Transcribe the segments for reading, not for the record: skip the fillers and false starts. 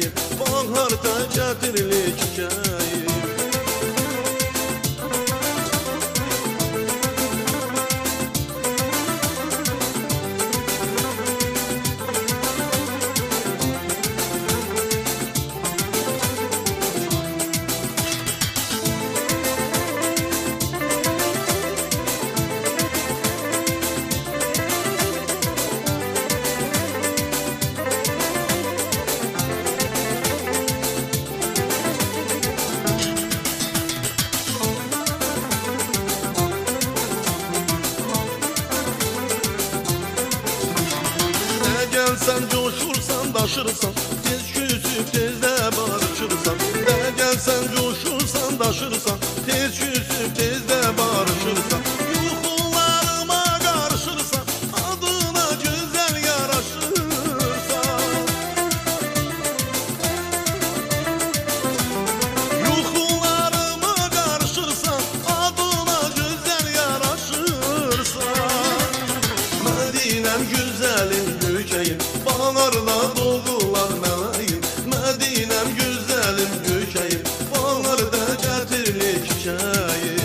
çiçeğim, baharda gətirli çiçeğim. Sen coşursan, daşırsan, tez küsüp tez de barışırsan. De gelsen coşursan, daşırsan, tez küsüp tez de barışırsan. Yuxularıma qarışırsan, adına güzel yaraşırsan. Yuxularıma qarışırsan, adına güzel yaraşırsan. Medinem güzelim, göyçəyim, baharda doğulan mələyim. Mədinəm gözəlim, göyçəyim, baharda gətirli çiçəyim.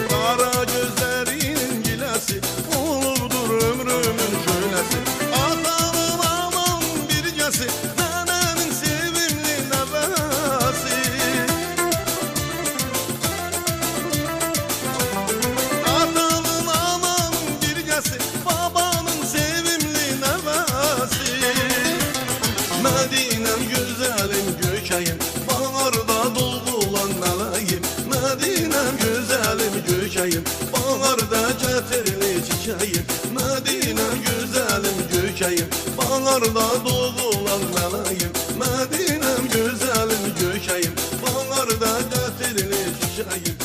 Kara gözlerinin gilesi olurdur ömrümün şöylesi. Atanın aman bircesi, nenemin sevimli nəvəsi. Atanın aman bircesi, babanın sevimli nəvəsi. Mədinəm gözəlim, göyçəyim, baharda dolğulan mələyim. Mədinəm gözəlim, göyçəyim, baharda gətirli çiçəyim. Mədinəm gözəlim, göyçəyim, baharda doğulan mələyim. Mədinəm gözəlim, göyçəyim, baharda gətirli çiçəyim.